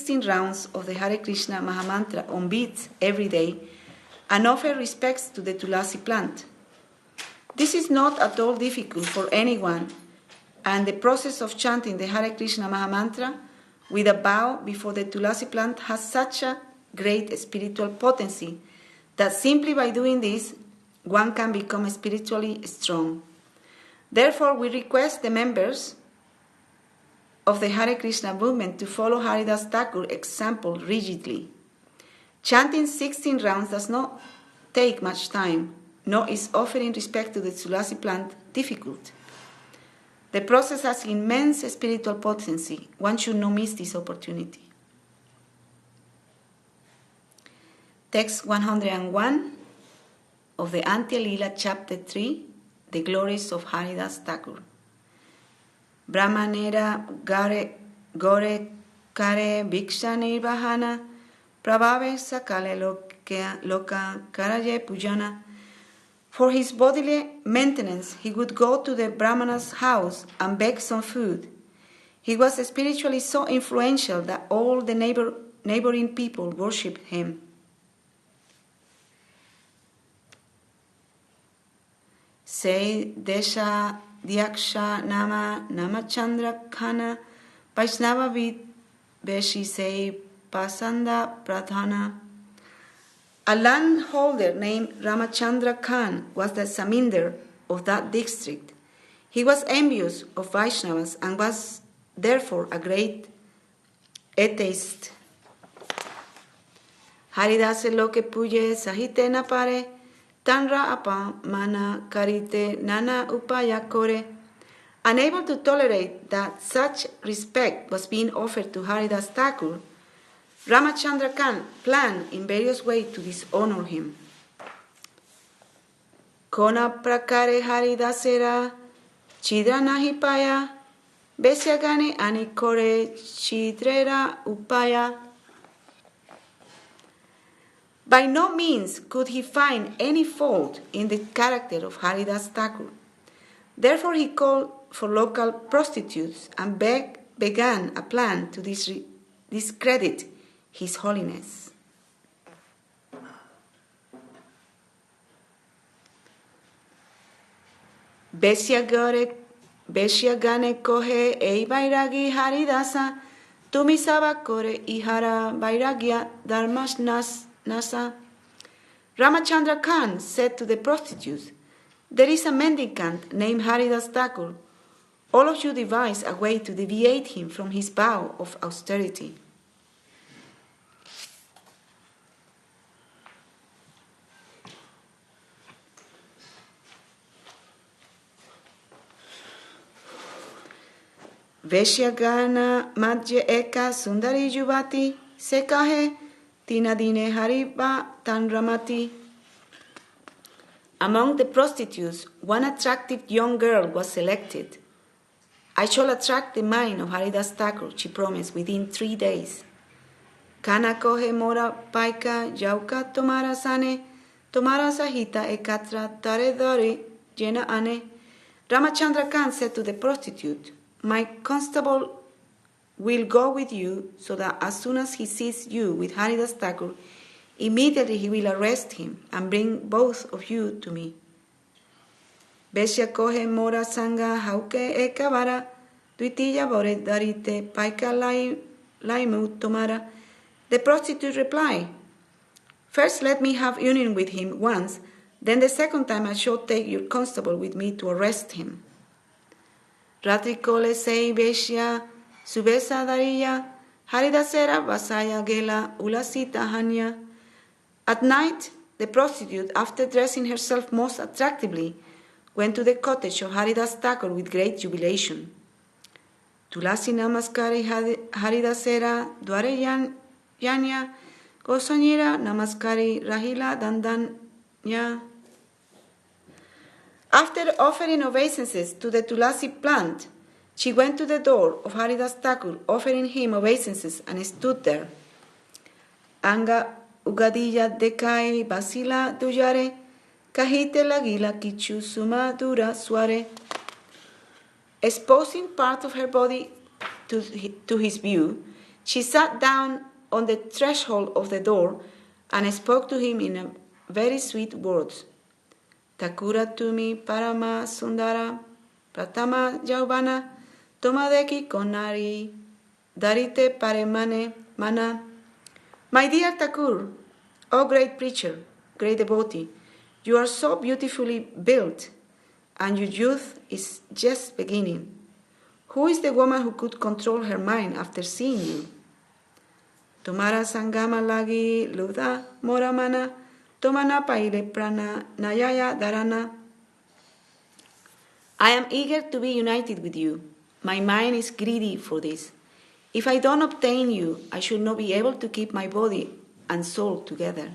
16 rounds of the Hare Krishna Mahamantra on beats every day and offer respects to the Tulasi plant. This is not at all difficult for anyone, and the process of chanting the Hare Krishna Mahamantra with a bow before the Tulasi plant has such a great spiritual potency that simply by doing this, one can become spiritually strong. Therefore, we request the members of the Hare Krishna movement to follow Haridas Thakur's example rigidly. Chanting 16 rounds does not take much time, nor is offering respect to the Tulasi plant difficult. The process has immense spiritual potency. One should not miss this opportunity. Text 101 of the Antya-lila, chapter 3, the glories of Haridas Thakur. Brahmanera gore kare bhiksha nirvahana prabhave sakale loka karaye pujana. For his bodily maintenance, he would go to the Brahmana's house and beg some food. He was spiritually so influential that all the neighboring people worshipped him. Say Desha Diaksha Nama Chandra Khana Vaishnava Vid Beshi Say Pasanda Pradhana. A landholder named Ramachandra Khan was the Saminder of that district. He was envious of Vaishnavas and was therefore a great atheist. Haridase loke puye sahite na pare, tanra apa mana karite nana upaya kore. Unable to tolerate that such respect was being offered to Haridas Thakur, Ramachandra Khan planned in various ways to dishonor him. Kona prakare Haridasera chidra nahi paya, besyagane anikore chidrera upaya. By no means could he find any fault in the character of Haridas Thakur. Therefore he called for local prostitutes and began a plan to discredit His Holiness. Beshyagane kohe ei vairagi haridasa, tumisava kore ihara vairagya dharmas nasa. Ramachandra Khan said to the prostitutes, "There is a mendicant named Haridas Thakur. All of you devise a way to deviate him from his vow of austerity." Veshyagana madhye eka sundari yuvati sekahe tinadine hariba tanramati. Among the prostitutes, one attractive young girl was selected. "I shall attract the mind of Haridas Thakur," she promised, "within 3 days. Kana kohe mora paika yauka tomara sane, tomara sahita ekatra tare dore jena ane. Ramachandra Khan said to the prostitute, "My constable will go with you so that as soon as he sees you with Haridas Thakur, immediately he will arrest him and bring both of you to me." Besya kohe mora sanga hauke ekavara, duitiya bore darite paika laimu tomara. The prostitute replied, "First let me have union with him once, then the second time I shall take your constable with me to arrest him." Ratri kole sei Besya subesa dariya, Haridasera vasaya gela ulasita hanya. At night, the prostitute, after dressing herself most attractively, went to the cottage of Haridas Thakur with great jubilation. Tulasi namaskari Haridasera dware yanya, gosanyira namaskari rahila dandanya. After offering obeisances to the Tulasi plant, she went to the door of Haridas Thakur, offering him obeisances, and stood there. Anga ugadilla dekai basila duyare, kahite lagila kichu suma dura suare. Exposing part of her body to his view, She sat down on the threshold of the door and spoke to him in very sweet words. Takura tumi parama sundara pratama jauvana tomadeki konari darite paremane mana. My dear Thakur, O great preacher, great devotee, you are so beautifully built, and your youth is just beginning. Who is the woman who could control her mind after seeing you? Tomara sangama lagi luda moramana tomana paile prana nayaya dharana. I am eager to be united with you. My mind is greedy for this. If I don't obtain you, I should not be able to keep my body and soul together.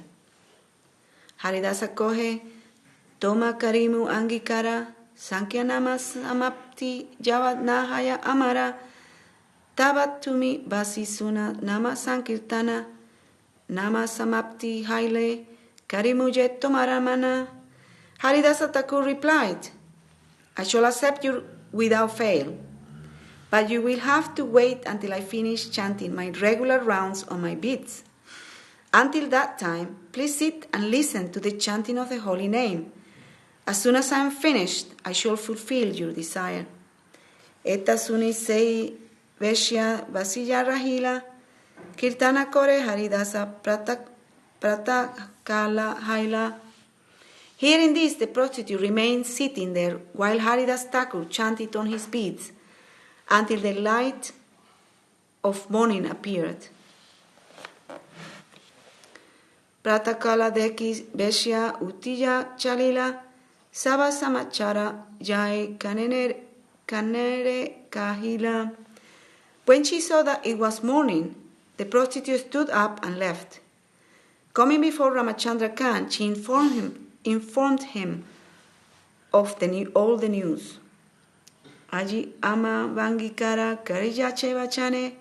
Haridasa kohe, toma karimu angikara, sankhya nama samapti javad nahaya amara, tabat tumi basi suna nama sankirtana, nama samapti haile, karimuje tomaramana. Haridasa Thakur replied, I shall accept you without fail, but you will have to wait until I finish chanting my regular rounds on my beads. Until that time, please sit and listen to the chanting of the holy name. As soon as I am finished, I shall fulfill your desire. Eta suni sei veshya vasija rahila, kirtana kore haridasa pratakala haila. Hearing this, the prostitute remained sitting there while Haridas Thakur chanted on his beads until the light of morning appeared. Pratakala deki Veshya Utija Chalila Sava Samachara Jai Kanere Kahila. When she saw that it was morning, the prostitute stood up and left. Coming before Ramachandra Khan, she informed him of all the news. Aji ama vangikara karijache vachane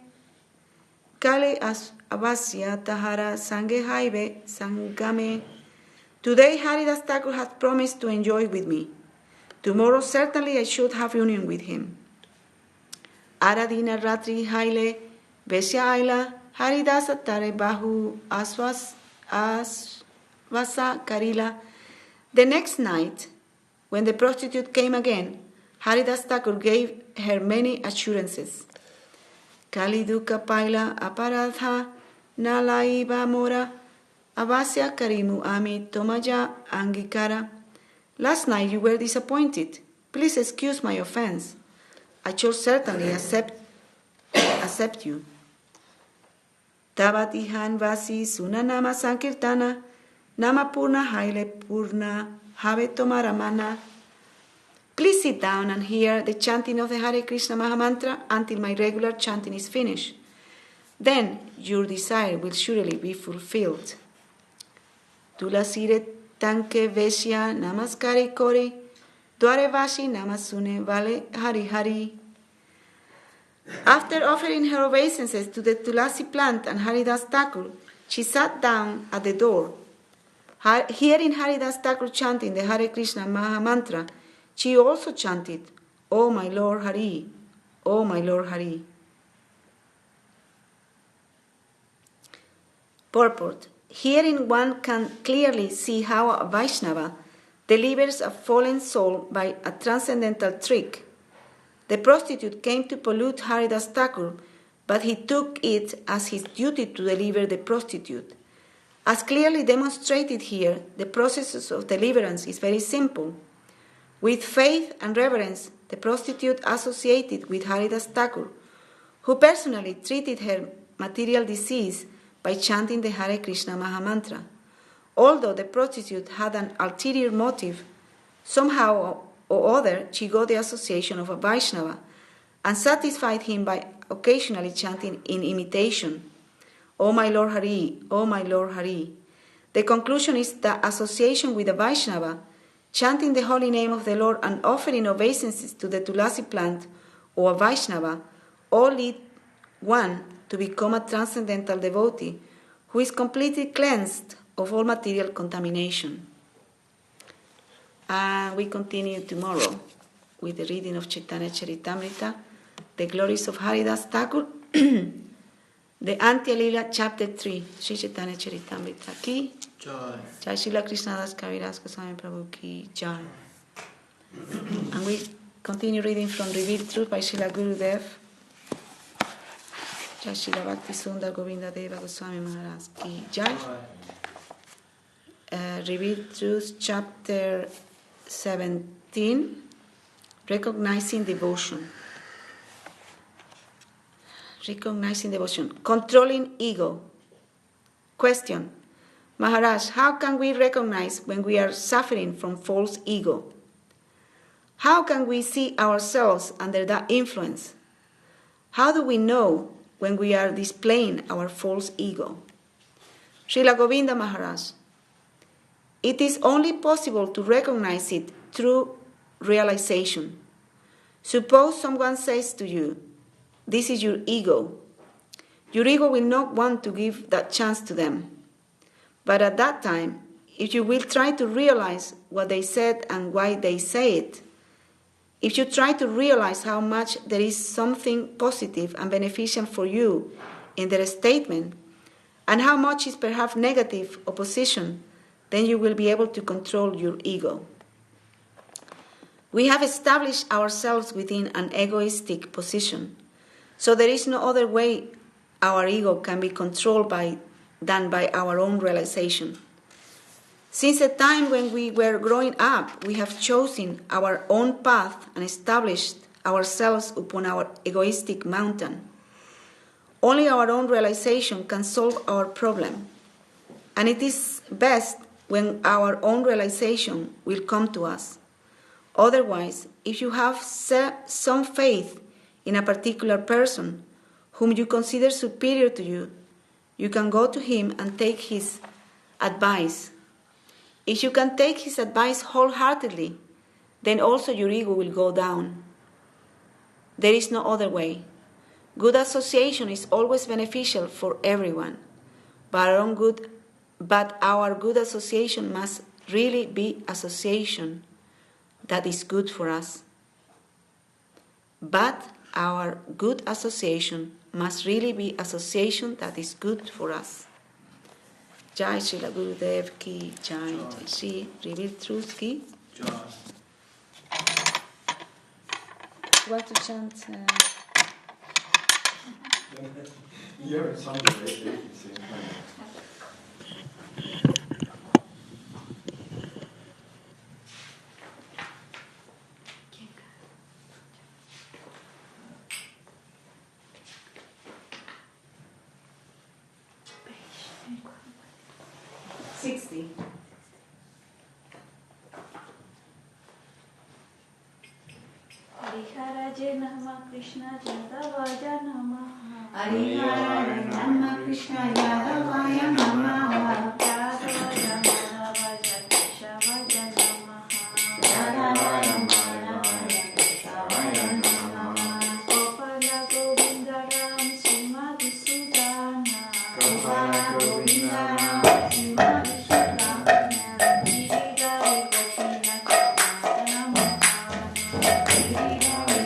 kale avasya tahara sange haive sangame. Today Haridas Thakur has promised to enjoy with me. Tomorrow certainly I should have union with him. Aradina ratri haile vesya aila Haridasa tare bahu asvasa karila. The next night, when the prostitute came again, Haridas Thakur gave her many assurances. Kali dukkha paila aparadha nalaiva mora avasya karimu ami tomaja angikara. Last night you were disappointed. Please excuse my offense. I shall certainly accept you. Tavat ihan vasi sunanama sankirtana nama purna haile purna have tomaramana. Please sit down and hear the chanting of the Hare Krishna Mahamantra until my regular chanting is finished. Then your desire will surely be fulfilled. Tulasire tanke veshya namaskari kori, dware vashi namasune vale hari hari. After offering her obeisances to the Tulasi plant and Haridas Thakur, she sat down at the door. Hearing Haridas Thakur chanting the Hare Krishna Mahamantra, she also chanted, O my Lord Hari, O my Lord Hari. Purport. Herein one can clearly see how a Vaishnava delivers a fallen soul by a transcendental trick. The prostitute came to pollute Haridas Thakur, but he took it as his duty to deliver the prostitute. As clearly demonstrated here, the process of deliverance is very simple. With faith and reverence, the prostitute associated with Haridas Thakur, who personally treated her material disease by chanting the Hare Krishna Mahamantra. Although the prostitute had an ulterior motive, somehow or other she got the association of a Vaishnava and satisfied him by occasionally chanting in imitation, O my Lord Hari, O my Lord Hari. The conclusion is that association with a Vaishnava, chanting the holy name of the Lord and offering obeisances to the Tulasi plant or a Vaishnava all lead one to become a transcendental devotee who is completely cleansed of all material contamination. We continue tomorrow with the reading of Chaitanya Charitamrita, the glories of Haridas Thakur, The Antya-lila, chapter 3, Sri Chaitanya Charitamrita ki Jai. Jai Srila Krishnadas Kaviraj Goswami Prabhu ki Jai. And we continue reading from Revealed Truth by Srila Gurudev. Jai Srila Bhakti Sundar Govinda Dev-Goswami Maharaj ki Jai. Revealed Truth, chapter 17, Recognizing Devotion. Recognizing devotion. Controlling ego. Question. Maharaj, how can we recognize when we are suffering from false ego? How can we see ourselves under that influence? How do we know when we are displaying our false ego? Srila Govinda Maharaj. It is only possible to recognize it through realization. Suppose someone says to you, "This is your ego." Your ego will not want to give that chance to them. But at that time, if you will try to realize what they said and why they say it, if you try to realize how much there is something positive and beneficial for you in their statement, and how much is perhaps negative opposition, then you will be able to control your ego. We have established ourselves within an egoistic position, so there is no other way our ego can be controlled than by our own realization. Since the time when we were growing up, we have chosen our own path and established ourselves upon our egoistic mountain. Only our own realization can solve our problem, and it is best when our own realization will come to us. Otherwise, if you have some faith in a particular person whom you consider superior to you, you can go to him and take his advice. If you can take his advice wholeheartedly, then also your ego will go down. There is no other way. Good association is always beneficial for everyone, but our good association must really be association that is good for us. But our good association must really be association that is good for us. Jai Srila Gurudev ki Jai. Jai Sri Revealed Truth ki Jai. You want to chant? Yeah, it sounds great. Hare Nama Krishna Jadavaya Namaha. Hare Nama Krishna Jadavaya Namaha. Jadavaya Madhavaya Keshavaya Namaha. Jadavaya Madhavaya Keshavaya Namaha. Gopala Govinda Ram Srimati Sudana. Gopala Govinda Ram Srimati Sudana. Giridhari Gopinath Namaha. Giridhari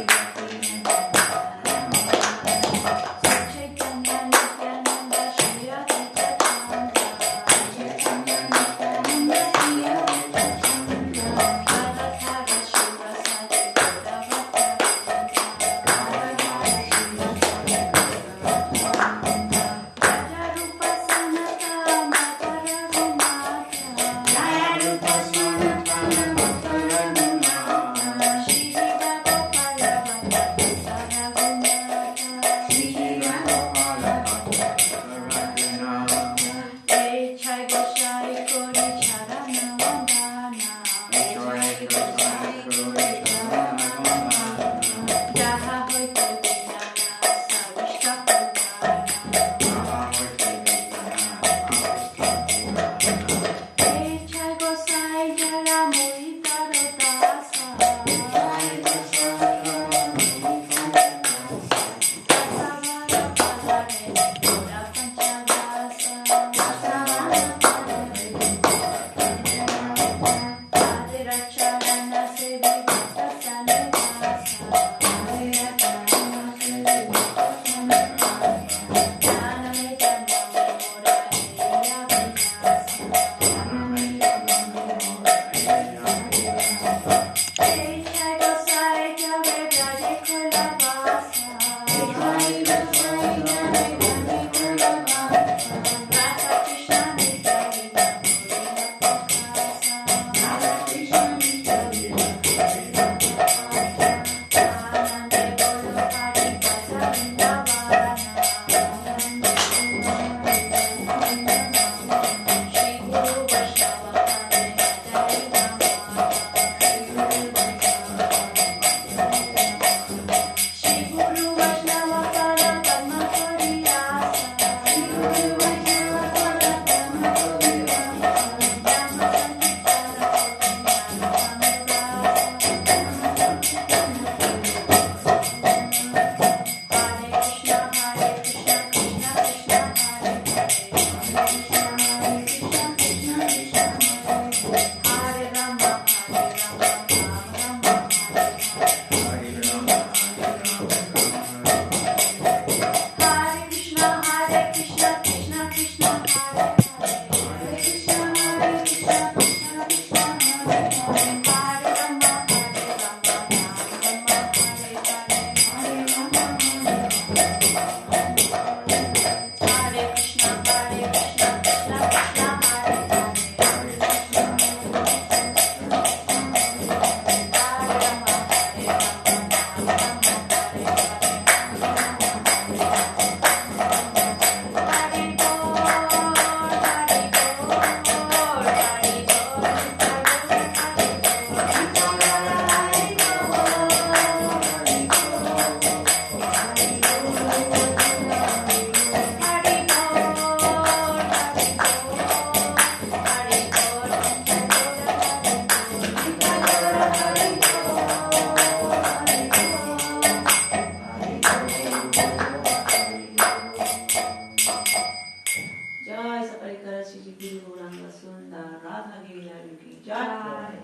Sundar, Radha Giriraj ki Jai.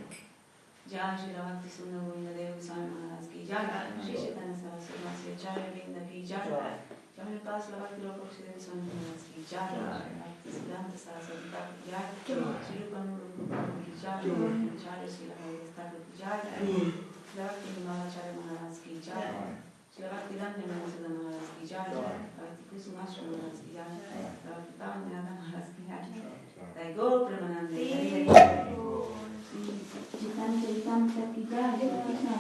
Jai Srila Bhakti Sundar Govinda Dev-Goswami Maharaj ki Jai. Shri Chaitanya Charitamrita ki Jai. Jai Srila Bhakti Dev-Goswami Maharaj ki Jai. Bhakti Siddhanta Saraswati ki Jai. Srila Guru ki Jai. Acharya Srila Haridas ki Jai. Srila Bhakti Maharaj Maharaj ki Jai. Srila Bhakti Antya-lila Maharaj ki Jai. Bhakti Kusumasra Maharaj ki Jai. Bhakti Bhakti Maharaj ki Jai. Jai Gaur Premanande. Chaitanya Charitamrita ki Jai. Krishna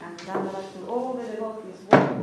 And down the back to all the devotees.